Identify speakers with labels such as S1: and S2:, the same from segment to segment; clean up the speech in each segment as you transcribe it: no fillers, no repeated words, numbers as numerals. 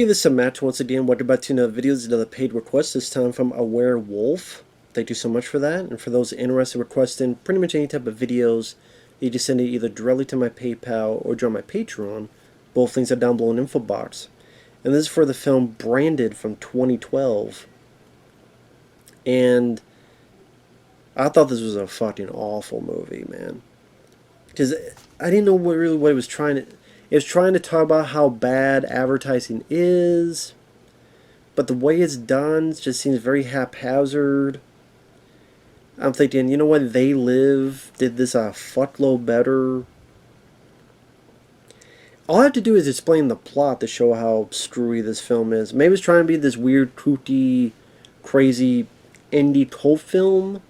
S1: Hey, this is Matt once again. Welcome back to another video. This is another paid request, this time from Aware Wolf. Thank you so much for that. And for those interested in requesting pretty much any type of videos, you just send it either directly to my PayPal or join my Patreon. Both links are down below in the info box. And this is for the film Branded from 2012. And I thought this was a fucking awful movie, man. Because I didn't know what it was trying to... It was trying to talk about how bad advertising is, but the way it's done just seems very haphazard. I'm thinking, you know what, They Live did this a fuckload better. All I have to do is explain the plot to show how screwy this film is. Maybe it's trying to be this weird, kooky, crazy indie cult film,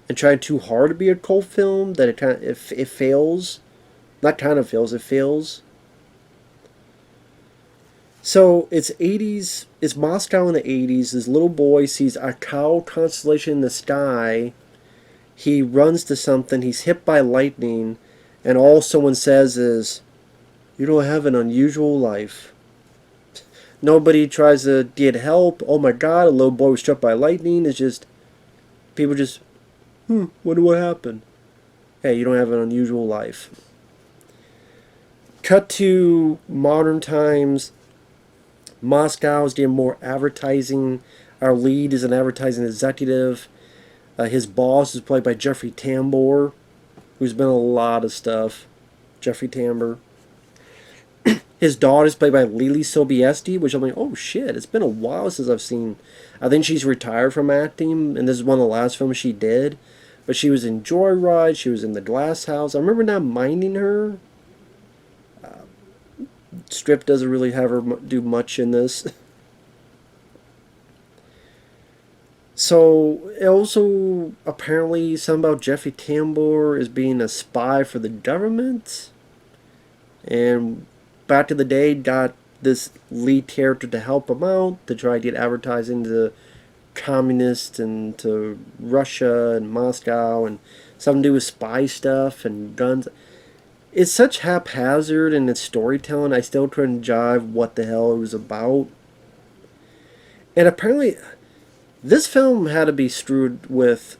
S1: and trying too hard to be a cult film that it fails. Not kind of fails, it fails. So it's 80s, it's Moscow in the 80s. This little boy sees a cow constellation in the sky. He runs to something, he's hit by lightning, and all someone says is, "You don't have an unusual life." Nobody tries to get help. Oh my god, a little boy was struck by lightning. It's just, people just, wonder what happened. Hey, you don't have an unusual life. Cut to modern times. Moscow is getting more advertising. Our lead is an advertising executive. His boss is played by Jeffrey Tambor, who's been in a lot of stuff. Jeffrey Tambor. His daughter is played by Lily Sobieski, which I'm like, oh shit, it's been a while since I've seen. I think she's retired from acting, and this is one of the last films she did. But she was in Joyride, she was in The Glass House. I remember not minding her. Strip doesn't really have her do much in this. So, also, apparently, something about Jeffrey Tambor is being a spy for the government. And back in the day, got this lead character to help him out, to try to get advertising to communists and to Russia and Moscow, and something to do with spy stuff and guns. It's such haphazard in its storytelling, I still couldn't jive what the hell it was about. And apparently, this film had to be screwed with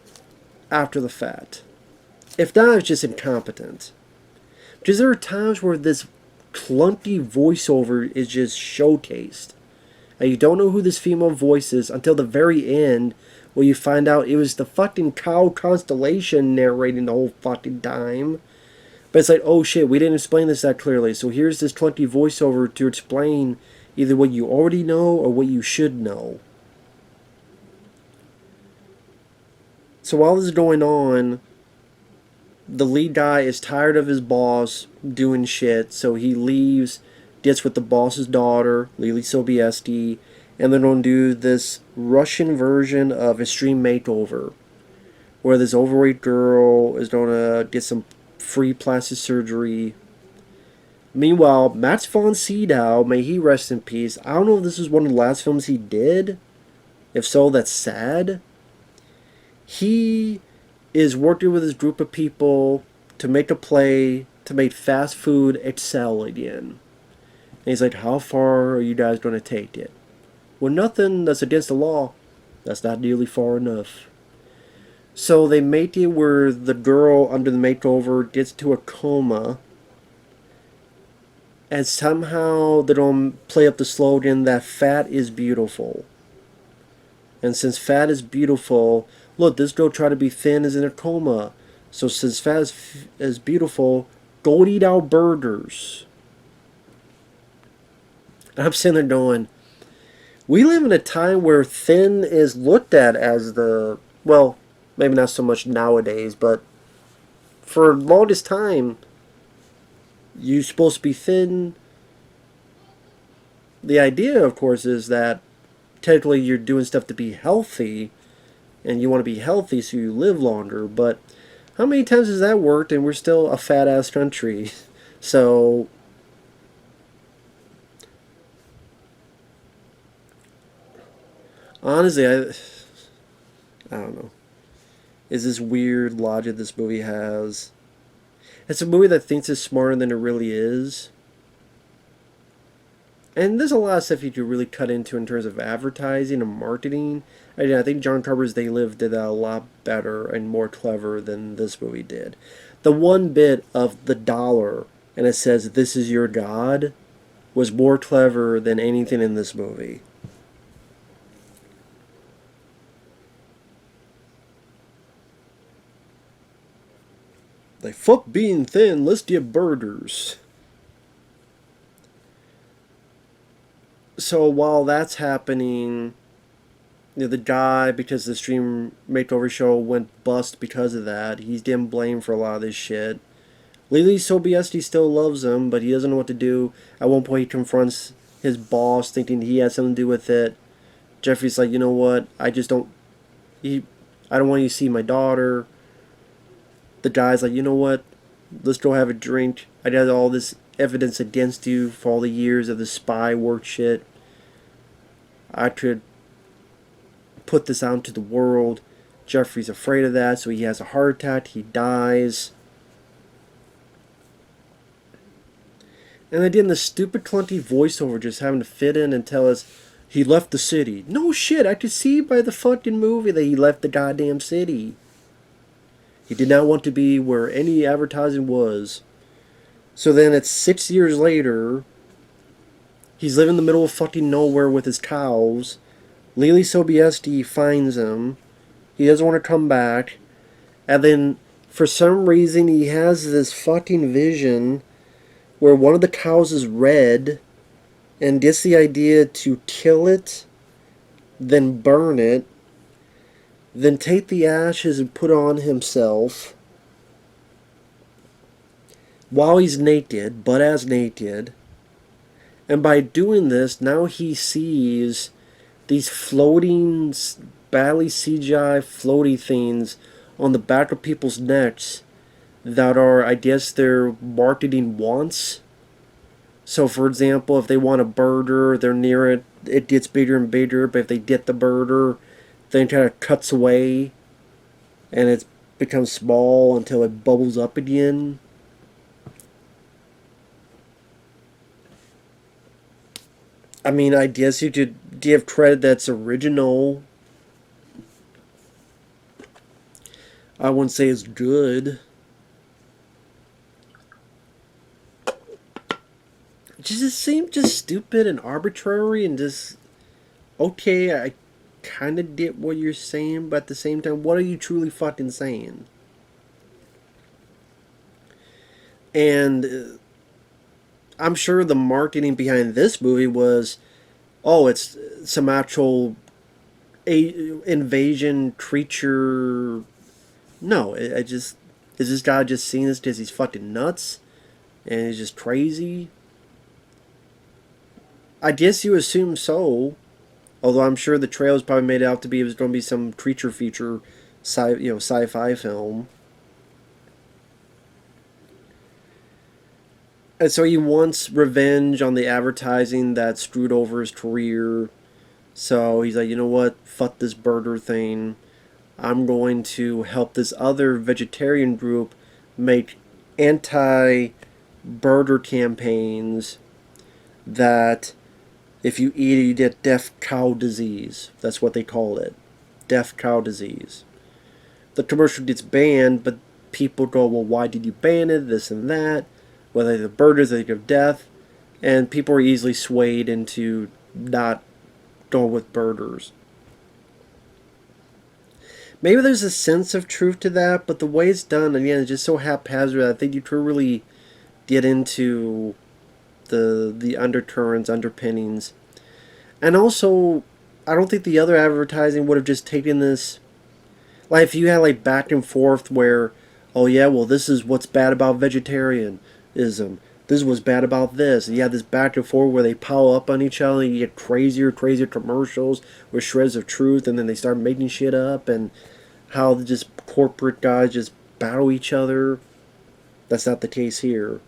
S1: after the fact. If not, it's just incompetent. Because there are times where this clunky voiceover is just showcased. And you don't know who this female voice is until the very end, where you find out it was the fucking cow constellation narrating the whole fucking time. But it's like, oh shit, we didn't explain this that clearly. So here's this clunky voiceover to explain either what you already know or what you should know. So while this is going on, the lead guy is tired of his boss doing shit. So he leaves, gets with the boss's daughter, Lily Sobieski, and they're going to do this Russian version of Extreme Makeover, where this overweight girl is going to get some free plastic surgery. Meanwhile, Max von Sydow, may he rest in peace. I don't know if this is one of the last films he did. If so, that's sad. He is working with his group of people to make a play to make fast food excel again. And he's like, how far are you guys going to take it? Well, nothing that's against the law. That's not nearly far enough. So they make it where the girl under the makeover gets to a coma, and somehow they don't play up the slogan that fat is beautiful. And since fat is beautiful, look, this girl tried to be thin is in a coma. So since fat is beautiful, go eat our burgers. And I'm sitting there going, we live in a time where thin is looked at as the, well, maybe not so much nowadays, but for the longest time, you're supposed to be thin. The idea, of course, is that technically you're doing stuff to be healthy, and you want to be healthy so you live longer, but how many times has that worked, and we're still a fat-ass country? So, honestly, I don't know. Is this weird logic this movie has? It's a movie that thinks it's smarter than it really is. And there's a lot of stuff you could really cut into in terms of advertising and marketing. I think John Carpenter's They Live did that a lot better and more clever than this movie did. The one bit of the dollar and it says, "This is your God," was more clever than anything in this movie. Like, fuck being thin, let's get burgers. So while that's happening, the guy, because the stream makeover show went bust because of that, he's getting blamed for a lot of this shit. Lily Sobieski still loves him, but he doesn't know what to do. At one point, he confronts his boss, thinking he has something to do with it. Jeffrey's like, you know what? I just don't. I don't want you to see my daughter. The guy's like, you know what? Let's go have a drink. I got all this evidence against you for all the years of the spy work shit. I could put this out into the world. Jeffrey's afraid of that, so he has a heart attack. He dies. And they did the stupid clunky voiceover just having to fit in and tell us he left the city. No shit, I could see by the fucking movie that he left the goddamn city. He did not want to be where any advertising was. So then it's 6 years later. He's living in the middle of fucking nowhere with his cows. Lily Sobieski finds him. He doesn't want to come back. And then, for some reason, he has this fucking vision where one of the cows is red and gets the idea to kill it, then burn it, then take the ashes and put on himself while he's naked, butt ass naked. And by doing this, now he sees these floating, badly CGI floaty things on the back of people's necks that are, I guess, their marketing wants. So, for example, if they want a birder, they're near it, it gets bigger and bigger, but if they get the birder, then it kind of cuts away, and it becomes small until it bubbles up again. I mean, I guess you could give credit that's original. I wouldn't say it's good. It just seemed just stupid and arbitrary and just... Okay, I kind of get what you're saying, but at the same time, what are you truly fucking saying? And I'm sure the marketing behind this movie was, oh, it's some actual invasion creature. No, I just... Is this guy just seeing this because he's fucking nuts? And he's just crazy? I guess you assume so. Although I'm sure the trailers probably made it out to be it was going to be some creature feature, sci-fi film. And so he wants revenge on the advertising that screwed over his career. So he's like, you know what? Fuck this burger thing. I'm going to help this other vegetarian group make anti-burger campaigns that if you eat it, you get deaf cow disease. That's what they call it. Deaf cow disease. The commercial gets banned, but people go, well, why did you ban it? This and that. Whether the burgers they give death. And people are easily swayed into not going with burgers. Maybe there's a sense of truth to that, but the way it's done, again, is just so haphazard. I think you could really get into the undercurrents, underpinnings. And also, I don't think the other advertising would have just taken this... Like, if you had, like, back and forth where, oh, yeah, well, this is what's bad about vegetarianism. This is what's bad about this. And you have this back and forth where they pile up on each other and you get crazier commercials with shreds of truth, and then they start making shit up, and how just corporate guys just battle each other. That's not the case here.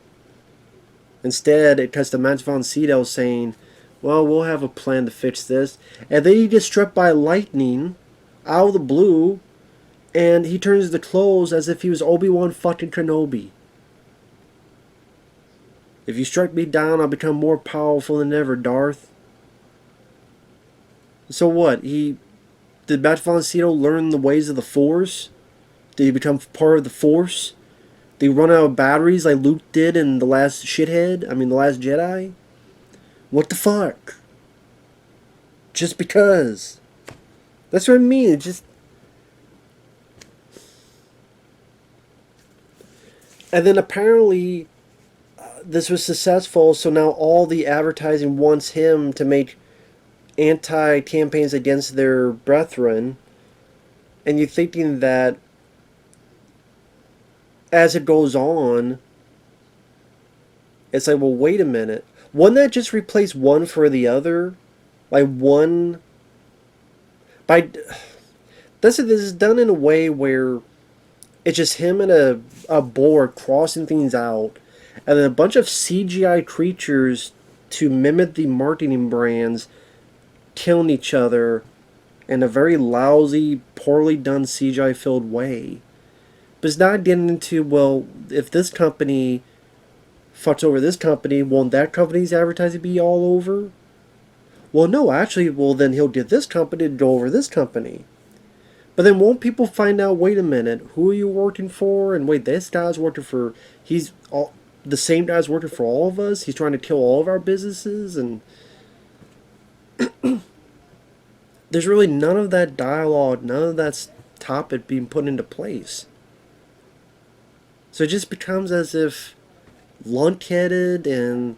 S1: Instead, it cuts to Max von Sydow saying, well, we'll have a plan to fix this. And then he gets struck by lightning out of the blue, and he turns the clothes as if he was Obi-Wan fucking Kenobi. If you strike me down, I'll become more powerful than ever, Darth. So what? Did Matt Fontecchio learn the ways of the Force? Did he become part of the Force? Did he run out of batteries like Luke did in The Last Shithead? I mean, The Last Jedi? What the fuck? Just because. That's what I mean. It just. And then apparently this was successful, so now all the advertising wants him to make anti campaigns against their brethren. And you're thinking that as it goes on, it's like, well, wait a minute. Wouldn't that just replace one for the other? Like one. By. This is done in a way where it's just him and a board crossing things out, and then a bunch of CGI creatures to mimic the marketing brands killing each other in a very lousy, poorly done CGI filled way. But it's not getting into, well, if this company fucks over this company, won't that company's advertising be all over? Well, no, actually, well, then he'll get this company to go over this company. But then won't people find out, wait a minute, who are you working for? And wait, this guy's working for, he's all, the same guy's working for all of us? He's trying to kill all of our businesses? And there's really none of that dialogue, none of that topic being put into place. So it just becomes as if lunkheaded and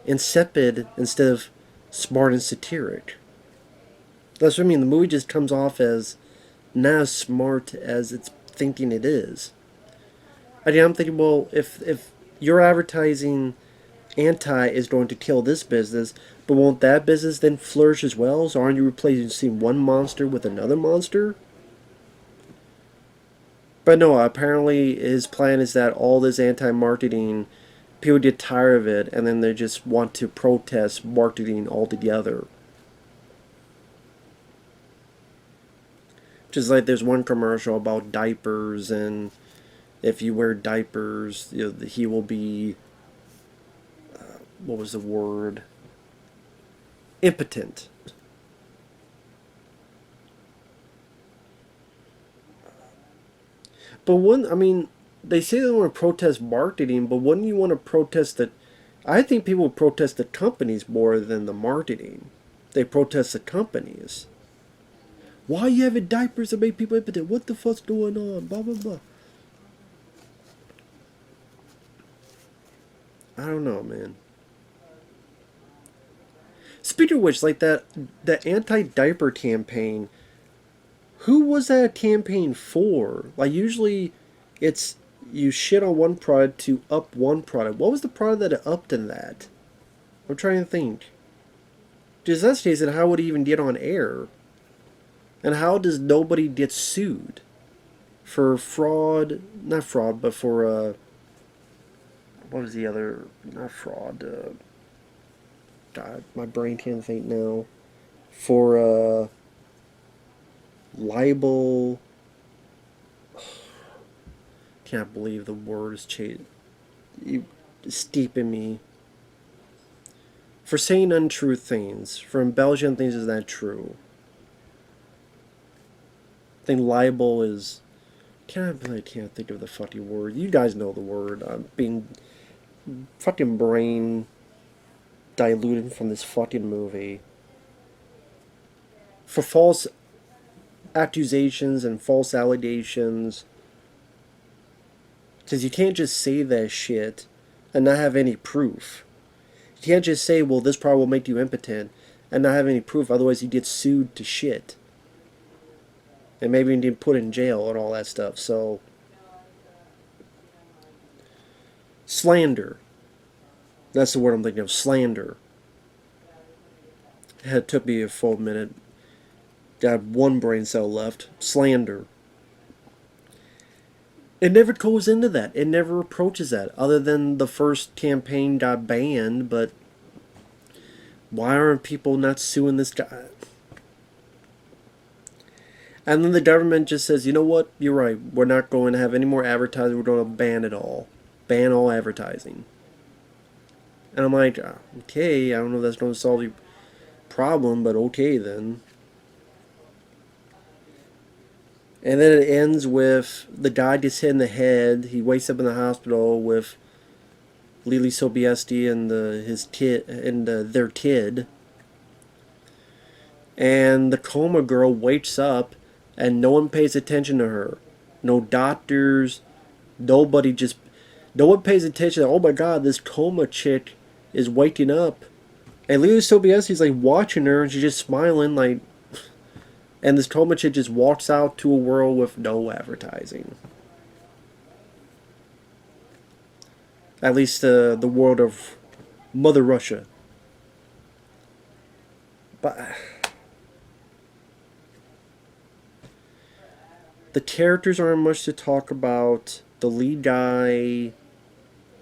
S1: insipid instead of smart and satiric. That's what I mean. The movie just comes off as not as smart as it's thinking it is. Again, I'm thinking, well, if your advertising anti is going to kill this business, but won't that business then flourish as well? So aren't you replacing one monster with another monster? But no, apparently his plan is that all this anti-marketing, people get tired of it, and then they just want to protest marketing altogether. Just like there's one commercial about diapers, and if you wear diapers, you know, he will be, what was the word? Impotent. But I mean, they say they want to protest marketing, but wouldn't you want to protest the, I think people would protest the companies more than the marketing. They protest the companies. Why are you having diapers that make people impotent? What the fuck's going on? Blah, blah, blah. I don't know, man. Speaking of which, like the anti-diaper campaign, who was that campaign for? Like, usually it's you shit on one product to up one product. What was the product that it upped in that? I'm trying to think. Because that's the case, then how would it even get on air? And how does nobody get sued for fraud? Not fraud, but for what was the other? Not fraud. God, my brain can't think now. For libel. Can't believe the word is steeping me. For saying untrue things, for embellishing things is not true. I think libel is. I can't think of the fucking word. You guys know the word. I'm being fucking brain diluted from this fucking movie. For false accusations and false allegations. Because you can't just say that shit and not have any proof. You can't just say, well, this product will make you impotent and not have any proof. Otherwise, you get sued to shit. And maybe you get put in jail and all that stuff. So, slander. That's the word I'm thinking of. Slander. It took me a full minute. Got one brain cell left. Slander. It never goes into that. It never approaches that. Other than the first campaign got banned, but why aren't people not suing this guy? And then the government just says, you know what, you're right. We're not going to have any more advertising. We're going to ban it all. Ban all advertising. And I'm like, okay, I don't know if that's going to solve your problem, but okay then. And then it ends with the guy gets hit in the head. He wakes up in the hospital with Lily Sobieski and his kid and their kid. And the coma girl wakes up, and no one pays attention to her. No doctors. Nobody just. No one pays attention. Oh my God, this coma chick is waking up, and Lily Sobieski's like watching her, and she's just smiling like. And this coma chick just walks out to a world with no advertising. At least the world of Mother Russia. But the characters aren't much to talk about. The lead guy,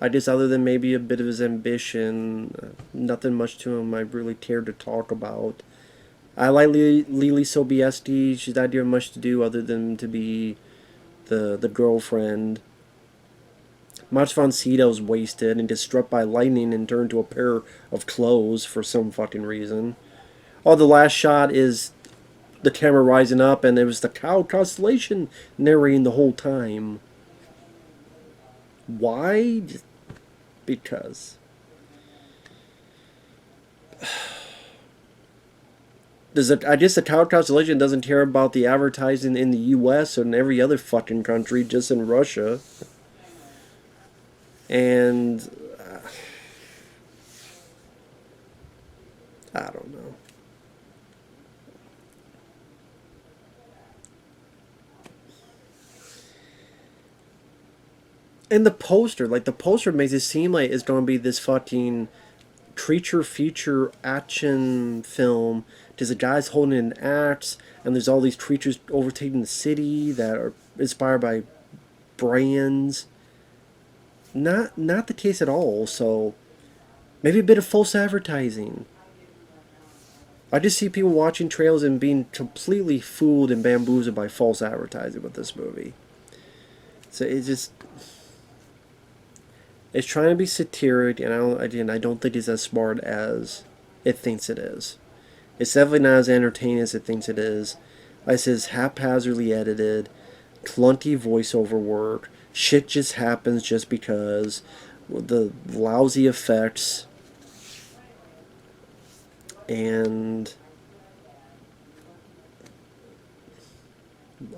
S1: I guess, other than maybe a bit of his ambition, nothing much to him I really cared to talk about. I like Lily Sobieski. She's not doing much to do other than to be the girlfriend. Mach von Sydow's wasted and gets struck by lightning and turned to a pair of clothes for some fucking reason. Oh, the last shot is the camera rising up, and it was the cow constellation narrating the whole time. Why? Just because. I guess the cow constellation doesn't care about the advertising in the U.S. or in every other fucking country, just in Russia. And I don't know. And the poster makes it seem like it's going to be this fucking creature feature action film. There's a guy's holding an axe, and there's all these creatures overtaking the city that are inspired by brands. Not the case at all. So maybe a bit of false advertising. I just see people watching trailers and being completely fooled and bamboozled by false advertising with this movie. So it's trying to be satiric, and I don't think it's as smart as it thinks it is. It's definitely not as entertaining as it thinks it is. Like I said, it's haphazardly edited, clunky voiceover work. Shit just happens just because. The lousy effects. And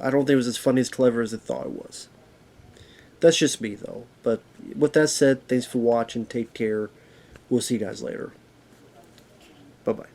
S1: I don't think it was as funny as clever as it thought it was. That's just me, though. But with that said, thanks for watching. Take care. We'll see you guys later. Bye-bye.